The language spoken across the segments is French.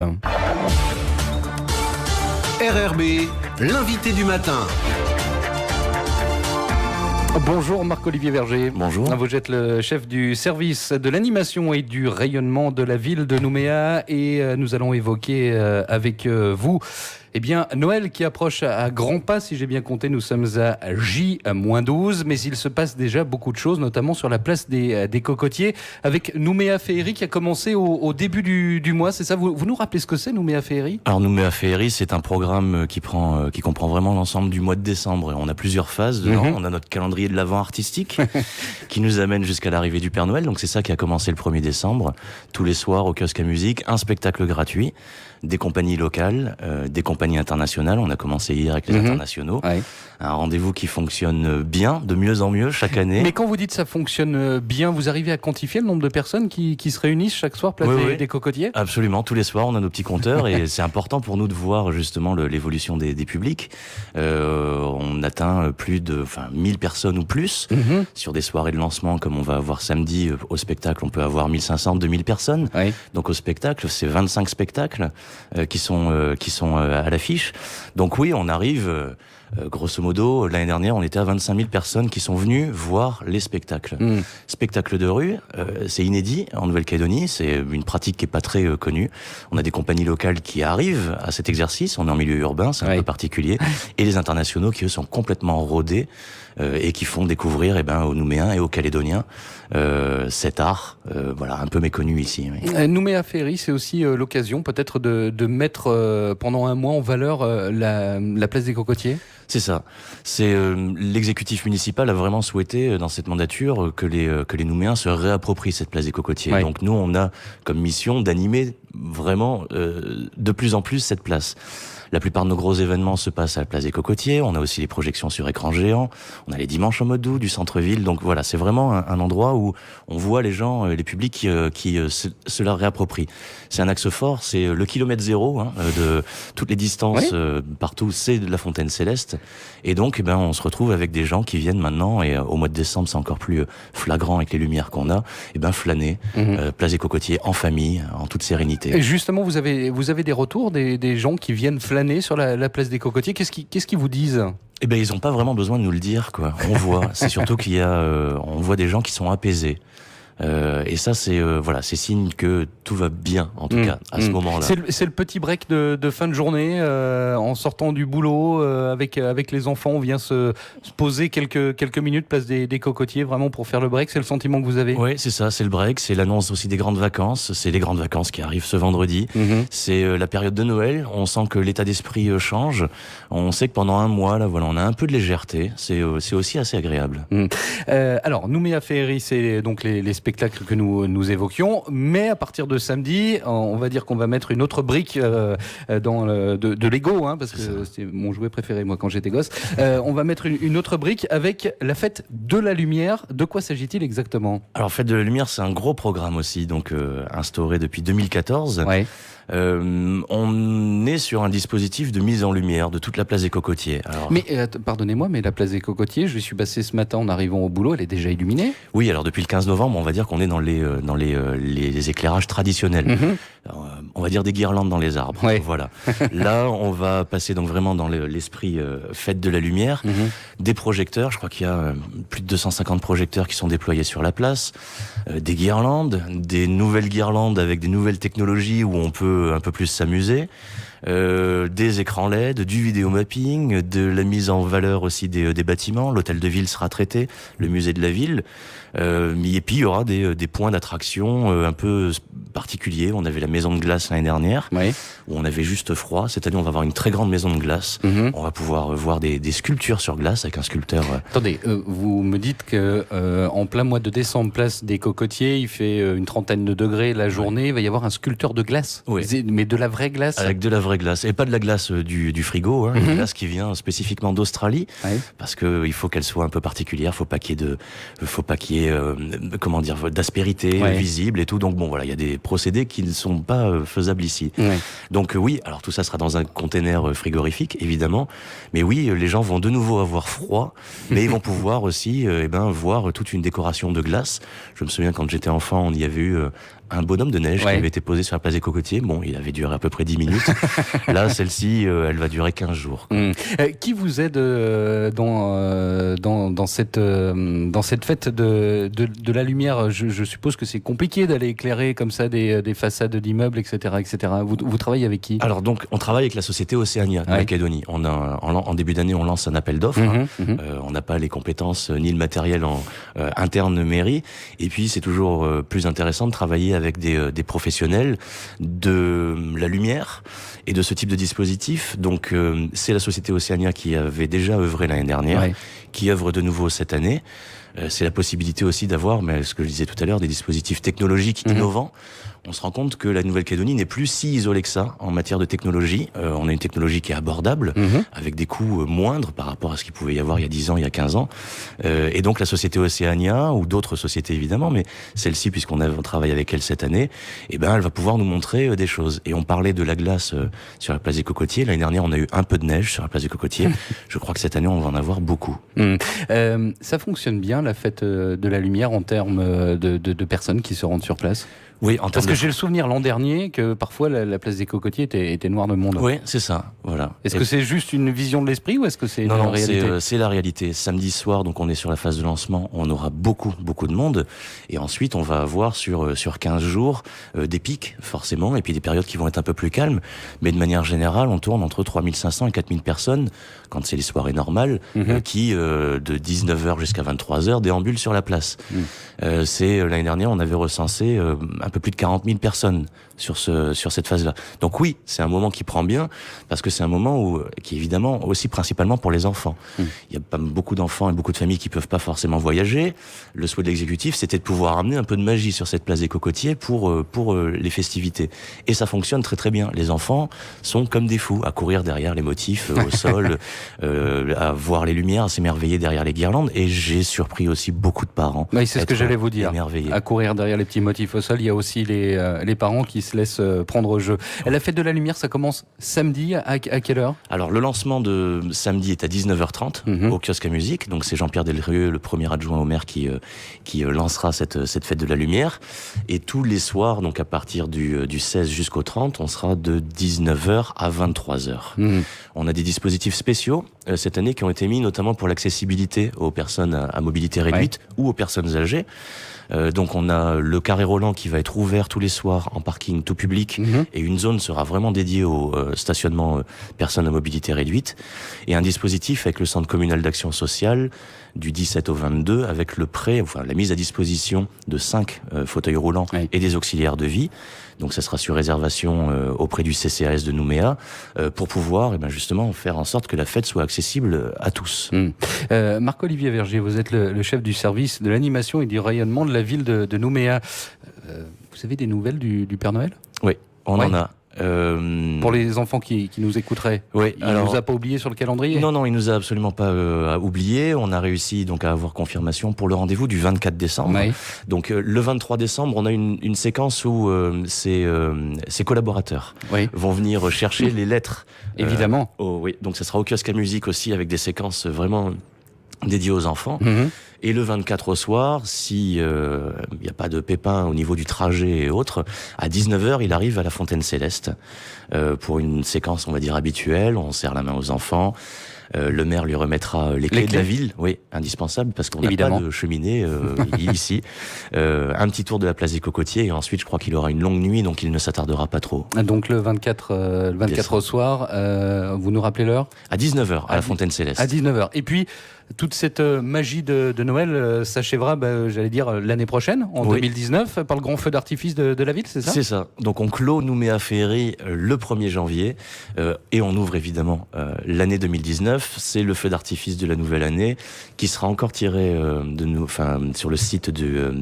RRB, l'invité du matin. Bonjour Marc-Olivier Verger. Bonjour. Vous êtes le chef du service de l'animation et du rayonnement de la ville de Nouméa et nous allons évoquer avec vous Noël qui approche à grands pas. Si j'ai bien compté, nous sommes à J-12, mais il se passe déjà beaucoup de choses, notamment sur la place des Cocotiers, avec Nouméa Féerie qui a commencé au début du mois, c'est ça? Vous nous rappelez ce que c'est Nouméa Féerie? Alors Nouméa Féerie, c'est un programme qui comprend vraiment l'ensemble du mois de décembre. On a plusieurs phases dedans. On a notre calendrier de l'Avent artistique qui nous amène jusqu'à l'arrivée du Père Noël. Donc c'est ça qui a commencé le 1er décembre. Tous les soirs au kiosque à musique, un spectacle gratuit, des compagnies locales, des compagnies internationales. On a commencé hier avec les internationaux. Ouais. Un rendez-vous qui fonctionne bien, de mieux en mieux chaque année. Mais quand vous dites ça fonctionne bien, vous arrivez à quantifier le nombre de personnes qui se réunissent chaque soir place des Cocotiers? Absolument, tous les soirs on a nos petits compteurs et c'est important pour nous de voir justement l'évolution des publics. On atteint plus de 1000 personnes ou plus sur des soirées de lancement comme on va avoir samedi au spectacle. On peut avoir 1500, 2000 personnes. Oui. Donc au spectacle, c'est 25 spectacles qui sont à l'affiche. Donc oui, on arrive... grosso modo, l'année dernière, on était à 25 000 personnes qui sont venues voir les spectacles. Spectacle de rue, c'est inédit en Nouvelle-Calédonie, c'est une pratique qui est pas très connue. On a des compagnies locales qui arrivent à cet exercice, on est en milieu urbain, c'est un peu particulier, et les internationaux qui eux sont complètement rodés et qui font découvrir aux Nouméens et aux Calédoniens cet art, un peu méconnu ici. Oui. Nouméa Féerie, c'est aussi l'occasion peut-être de mettre pendant un mois en valeur la place des Cocotiers. C'est ça. C'est l'exécutif municipal a vraiment souhaité dans cette mandature que les Nouméens se réapproprient cette place des Cocotiers. Ouais. Donc nous, on a comme mission d'animer vraiment de plus en plus cette place. La plupart de nos gros événements se passent à la place des Cocotiers. On a aussi les projections sur écran géant. On a les dimanches en mode doux du centre-ville. Donc voilà, c'est vraiment un endroit où on voit les gens, les publics qui se la réapproprient. C'est un axe fort, c'est le kilomètre zéro de toutes les distances partout, c'est de la Fontaine Céleste. Et donc, on se retrouve avec des gens qui viennent maintenant, et au mois de décembre, c'est encore plus flagrant avec les lumières qu'on a, flâner, place des Cocotiers en famille, en toute sérénité. Et justement, vous avez des retours des gens qui viennent flâner sur la place des Cocotiers. Qu'est-ce qu'ils vous disent? Ils ont pas vraiment besoin de nous le dire, quoi. On voit. C'est surtout on voit des gens qui sont apaisés. Et ça, c'est signe que tout va bien, en tout cas, à ce moment-là. C'est le petit break de fin de journée, en sortant du boulot, avec les enfants, on vient se poser quelques minutes place des Cocotiers, vraiment pour faire le break. C'est le sentiment que vous avez? Oui, c'est ça, c'est le break, c'est l'annonce aussi des grandes vacances. C'est les grandes vacances qui arrivent ce vendredi. C'est la période de Noël. On sent que l'état d'esprit change. On sait que pendant un mois, on a un peu de légèreté. C'est aussi assez agréable. Alors, Nouméa Féerie, c'est donc les spectacles que nous évoquions, mais à partir de samedi, on va dire qu'on va mettre une autre brique de Lego, parce que c'est mon jouet préféré moi quand j'étais gosse. On va mettre une autre brique avec la fête de la lumière. De quoi s'agit-il exactement? Alors, Fête de la lumière, c'est un gros programme aussi, donc instauré depuis 2014. Ouais. On est sur un dispositif de mise en lumière de toute la place des Cocotiers. Alors... Mais pardonnez-moi, mais la place des Cocotiers, je suis passé ce matin en arrivant au boulot, elle est déjà illuminée? Oui, alors depuis le 15 novembre, on va dire qu'on est dans les éclairages traditionnels. On va dire des guirlandes dans les arbres. Ouais. Voilà. Là, on va passer donc vraiment dans l'esprit fête de la lumière. Des projecteurs, je crois qu'il y a plus de 250 projecteurs qui sont déployés sur la place. Des guirlandes, des nouvelles guirlandes avec des nouvelles technologies où on peut un peu plus s'amuser. Des écrans LED, du vidéomapping, de la mise en valeur aussi des bâtiments. L'hôtel de ville sera traité, le musée de la ville. Et puis il y aura des points d'attraction un peu particuliers. On avait la maison de glace l'année dernière, où on avait juste froid. Cette année, on va avoir une très grande maison de glace. On va pouvoir voir des sculptures sur glace avec un sculpteur. Attendez, vous me dites que en plein mois de décembre, place des Cocotiers, il fait une trentaine de degrés la journée. Il va y avoir un sculpteur de glace, mais de la vraie glace. Avec de la vraie glace, et pas de la glace du frigo, une glace qui vient spécifiquement d'Australie, parce que il faut qu'elle soit un peu particulière. Faut pas qu'il y ait d'aspérité visible et tout. Donc il y a des procédés qui ne sont pas faisables ici. Donc oui, alors tout ça sera dans un container frigorifique, évidemment. Mais oui, les gens vont de nouveau avoir froid, mais ils vont pouvoir aussi voir toute une décoration de glace. Je me souviens quand j'étais enfant, on y avait eu un bonhomme de neige qui avait été posé sur la place des Cocotiers. Bon, il avait duré à peu près 10 minutes. Là, celle-ci, elle va durer 15 jours. Qui vous aide dans cette fête de la lumière? Je suppose que c'est compliqué d'aller éclairer comme ça des façades d'immeubles, etc., etc. Vous travaillez avec qui? Alors donc, on travaille avec la société Océania de Macédonie. En début d'année, on lance un appel d'offres. On n'a pas les compétences ni le matériel interne mairie. Et puis, c'est toujours plus intéressant de travailler avec des professionnels de la lumière et de ce type de dispositif. Donc, c'est la société Océania qui avait déjà œuvré l'année dernière, qui œuvre de nouveau cette année. C'est la possibilité aussi d'avoir, mais ce que je disais tout à l'heure, des dispositifs technologiques innovants. On se rend compte que la Nouvelle-Calédonie n'est plus si isolée que ça en matière de technologie. On a une technologie qui est abordable, avec des coûts moindres par rapport à ce qu'il pouvait y avoir il y a 10 ans, il y a 15 ans. Et donc la société Océania, ou d'autres sociétés évidemment, mais celle-ci, puisqu'on travaille avec elle cette année, elle va pouvoir nous montrer des choses. Et on parlait de la glace sur la place des Cocotiers. L'année dernière, on a eu un peu de neige sur la place des Cocotiers. Je crois que cette année, on va en avoir beaucoup. Ça fonctionne bien, la fête de la lumière, en termes de personnes qui se rendent sur place? Oui, parce que j'ai le souvenir l'an dernier que parfois la place des Cocotiers était noire de monde. Oui, c'est ça, voilà. Est-ce que c'est juste une vision de l'esprit ou est-ce que c'est une réalité? Non, c'est la réalité. Samedi soir, donc on est sur la phase de lancement, on aura beaucoup de monde. Et ensuite, on va avoir sur 15 jours des pics, forcément, et puis des périodes qui vont être un peu plus calmes. Mais de manière générale, on tourne entre 3500 et 4000 personnes, quand c'est les soirées normales, qui, de 19h jusqu'à 23h, déambulent sur la place. L'année dernière, on avait recensé un peu plus de 40 000 personnes sur cette phase-là. Donc oui, c'est un moment qui prend bien, parce que c'est un moment qui est évidemment aussi principalement pour les enfants. Il y a pas beaucoup d'enfants et beaucoup de familles qui peuvent pas forcément voyager. Le souhait de l'exécutif, c'était de pouvoir amener un peu de magie sur cette place des Cocotiers pour les festivités. Et ça fonctionne très très bien. Les enfants sont comme des fous à courir derrière les motifs au sol, à voir les lumières, à s'émerveiller derrière les guirlandes. Et j'ai surpris aussi beaucoup de parents. Oui, c'est ce que j'allais vous dire. Émerveillés. À courir derrière les petits motifs au sol, il y a aussi les parents qui se laissent prendre au jeu. La fête de la lumière, ça commence samedi à quelle heure? Alors le lancement de samedi est à 19h30 au kiosque à musique. Donc c'est Jean-Pierre Delrieux, le premier adjoint au maire, qui lancera cette fête de la lumière. Et tous les soirs, donc à partir du 16 jusqu'au 30, on sera de 19h à 23h. On a des dispositifs spéciaux cette année qui ont été mis notamment pour l'accessibilité aux personnes à mobilité réduite ou aux personnes âgées. Donc on a le carré Roland qui va être ouvert tous les soirs en parking tout public et une zone sera vraiment dédiée au stationnement personnes à mobilité réduite, et un dispositif avec le centre communal d'action sociale du 17 au 22 avec la mise à disposition de 5 fauteuils roulants et des auxiliaires de vie. Donc ça sera sur réservation auprès du CCAS de Nouméa pour pouvoir justement faire en sorte que la fête soit accessible à tous. Marc-Olivier Verger, vous êtes le chef du service de l'animation et du rayonnement de la ville de Nouméa. Vous avez des nouvelles du Père Noël? Oui, on en a. Pour les enfants qui nous écouteraient, il nous a pas oublié sur le calendrier? Non, il nous a absolument pas oublié. On a réussi donc à avoir confirmation pour le rendez-vous du 24 décembre. Donc le 23 décembre, on a une séquence où ses collaborateurs vont venir chercher les lettres. Évidemment. Donc ça sera au kiosque à musique aussi, avec des séquences vraiment dédiées aux enfants. Et le 24 au soir, si y a pas de pépin au niveau du trajet et autres, à 19h, il arrive à la Fontaine Céleste pour une séquence, on va dire, habituelle. On serre la main aux enfants. Le maire lui remettra les clés de la ville, indispensable, parce qu'on n'a pas de cheminée ici. Un petit tour de la place des Cocotiers, et ensuite je crois qu'il aura une longue nuit, donc il ne s'attardera pas trop. Donc le 24 au soir, vous nous rappelez l'heure? À 19h, à la Fontaine Céleste. À 19h. Et puis, toute cette magie de Noël s'achèvera, j'allais dire, l'année prochaine, en 2019, par le grand feu d'artifice de la ville, c'est ça? C'est ça. Donc on clôt Nouméa Féerie le 1er janvier, et on ouvre évidemment l'année 2019. C'est le feu d'artifice de la nouvelle année qui sera encore tiré sur le site de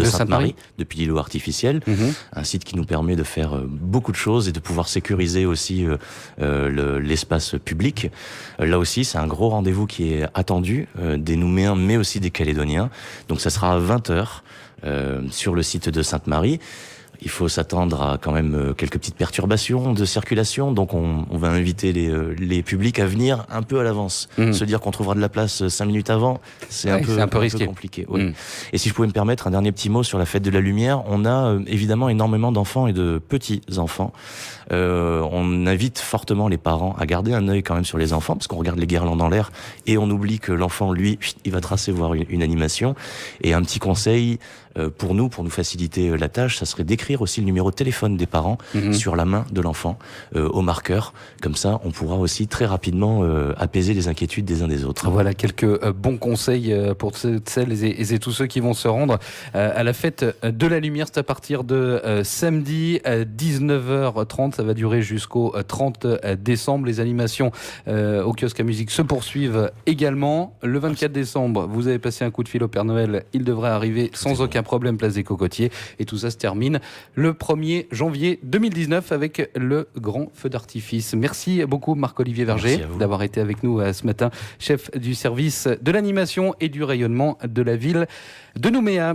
Sainte-Marie, depuis l'îlot artificiel. Un site qui nous permet de faire beaucoup de choses et de pouvoir sécuriser aussi l'espace public. Là aussi, c'est un gros rendez-vous qui est attendu des Nouméens, mais aussi des Calédoniens. Donc ça sera à 20h sur le site de Sainte-Marie. il faut s'attendre à quand même quelques petites perturbations de circulation. Donc on va inviter les publics à venir un peu à l'avance. Se dire qu'on trouvera de la place 5 minutes avant, c'est un peu risqué. Compliqué. Oui. Et si je pouvais me permettre un dernier petit mot sur la fête de la lumière, on a évidemment énormément d'enfants et de petits enfants. On invite fortement les parents à garder un œil quand même sur les enfants, parce qu'on regarde les guirlandes en l'air et on oublie que l'enfant, lui, il va tracer voir une animation. Et un petit conseil pour nous faciliter la tâche, ça serait d'écrire aussi le numéro de téléphone des parents sur la main de l'enfant au marqueur. Comme ça, on pourra aussi très rapidement apaiser les inquiétudes des uns des autres. Voilà quelques bons conseils pour celles et tous ceux qui vont se rendre à la fête de la lumière. C'est à partir de samedi à 19h30. Ça va durer jusqu'au 30 décembre. Les animations au kiosque à musique se poursuivent également. Le 24 décembre, vous avez passé un coup de fil au Père Noël. Il devrait arriver sans aucun problème, place des Cocotiers. Et tout ça se termine le 1er janvier 2019 avec le grand feu d'artifice. Merci beaucoup Marc-Olivier Verger d'avoir été avec nous ce matin, chef du service de l'animation et du rayonnement de la ville de Nouméa.